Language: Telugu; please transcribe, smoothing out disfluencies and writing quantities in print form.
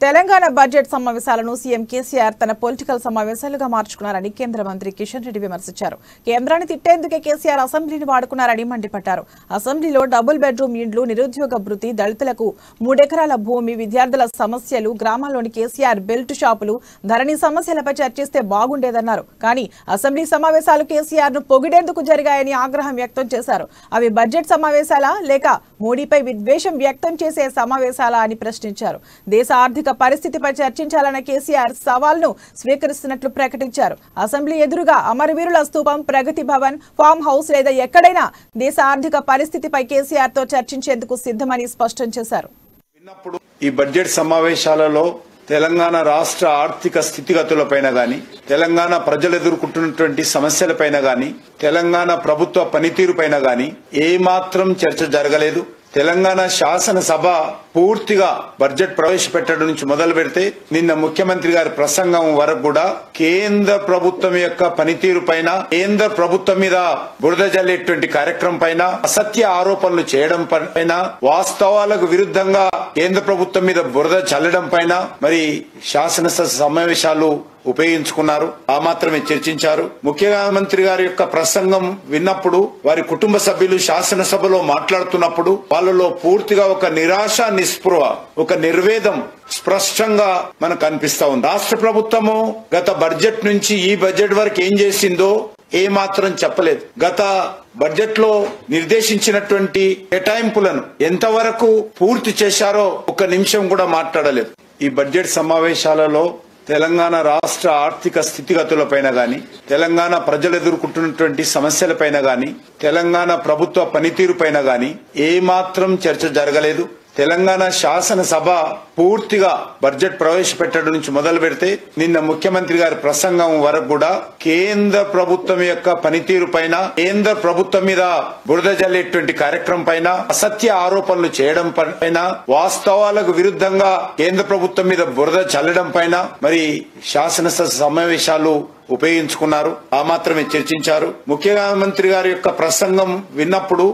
తెలంగాణ బడ్జెట్ సమావేశాలను సీఎం కేసీఆర్ తన పొలిటికల్ సమావేశాలుగా మార్చుకున్నారని కేంద్ర మంత్రి కిషన్ రెడ్డి విమర్శించారు. కేంద్రాన్ని తిట్టేందుకే కేసీఆర్ అసెంబ్లీని వాడుకున్నారని మండిపడ్డారు. అసెంబ్లీలో డబుల్ బెడ్రూమ్ ఇండ్లు, నిరుద్యోగ భృతి, దళితులకు 3 ఎకరాల భూమి, విద్యార్థుల సమస్యలు, గ్రామాల్లోని కేసీఆర్ బెల్ట్ షాపులు, ధరణి సమస్యలపై చర్చిస్తే బాగుండేదన్నారు. కానీ అసెంబ్లీ సమావేశాలు కేసీఆర్ ను పొగిడేందుకు జరిగాయని ఆగ్రహం వ్యక్తం చేశారు. అవి బడ్జెట్ సమావేశాలా లేక మోడీపై విద్వేషం వ్యక్తం చేసే సమావేశాలా అని ప్రశ్నించారు. దేశ ఆర్థిక పరిస్థితిపై చర్చించాలన్న కేసీఆర్ సవాల్ను స్వీకరిస్తున్నట్లు ప్రకటించారు. అసెంబ్లీ ఎదురుగా అమరవీరుల స్తూపం, ప్రగతి భవన్, ఫామ్ హౌస్ లేదా ఎక్కడైనా దేశ ఆర్థిక పరిస్థితిపై కేసీఆర్ తో చర్చించేందుకు సిద్ధమని స్పష్టం చేశారు. ఈ బడ్జెట్ సమావేశాలలో తెలంగాణ రాష్ట్ర ఆర్థిక స్థితిగతులపైన గాని, తెలంగాణ ప్రజలు ఎదుర్కొంటున్నటువంటి సమస్యలపైన గాని, తెలంగాణ ప్రభుత్వ పనితీరుపైన గాని ఏమాత్రం చర్చ జరగలేదు. తెలంగాణ శాసనసభ పూర్తిగా బడ్జెట్ ప్రవేశపెట్టడం నుంచి మొదలు పెడితే నిన్న ముఖ్యమంత్రి గారి ప్రసంగం వరకు కూడా కేంద్ర ప్రభుత్వం యొక్క పనితీరు పైన, కేంద్ర ప్రభుత్వం మీద బురద జల్లేటువంటి కార్యక్రమం పైన, అసత్య ఆరోపణలు చేయడం పైన, వాస్తవాలకు విరుద్ధంగా కేంద్ర ప్రభుత్వం మీద బురద చల్లడం పైన మరి శాసనసభ సమావేశాలు ఉపయోగించుకున్నారు. ఆ మాత్రమే చర్చించారు. ముఖ్యమంత్రి గారి యొక్క ప్రసంగం విన్నప్పుడు వారి కుటుంబ సభ్యులు శాసనసభలో మాట్లాడుతున్నప్పుడు వాళ్ళలో పూర్తిగా ఒక నిరాశ, నిస్పృహ, ఒక నిర్వేదం స్పష్టంగా మనకు కనిపిస్తా ఉంది. రాష్ట్ర ప్రభుత్వము గత బడ్జెట్ నుంచి ఈ బడ్జెట్ వరకు ఏం చేసిందో ఏ మాత్రం చెప్పలేదు. గత బడ్జెట్ లో నిర్దేశించినటువంటి కేటాయింపులను ఎంతవరకు పూర్తి చేశారో ఒక్క నిమిషం కూడా మాట్లాడలేదు. ఈ బడ్జెట్ సమావేశాలలో తెలంగాణ రాష్ట్ర ఆర్థిక స్థితిగతులపైన గాని, తెలంగాణ ప్రజలు ఎదుర్కొంటున్నటువంటి సమస్యలపైన గాని, తెలంగాణ ప్రభుత్వ పనితీరుపైన గాని ఏమాత్రం చర్చ జరగలేదు. తెలంగాణ శాసనసభ పూర్తిగా బడ్జెట్ ప్రవేశపెట్టడం నుంచి మొదలు పెడితే నిన్న ముఖ్యమంత్రి గారి ప్రసంగం వరకు కూడా కేంద్ర ప్రభుత్వం యొక్క పనితీరు పైన, కేంద్ర ప్రభుత్వం మీద బురద జల్లేటువంటి కార్యక్రమం పైన, అసత్య ఆరోపణలు చేయడం పైన, వాస్తవాలకు విరుద్ధంగా కేంద్ర ప్రభుత్వం మీద బురద చల్లడం పైన మరి శాసనసభ సమావేశాలు ఉపయోగించుకున్నారు. ఆ మాత్రమే చర్చించారు. ముఖ్యమంత్రి గారి యొక్క ప్రసంగం విన్నప్పుడు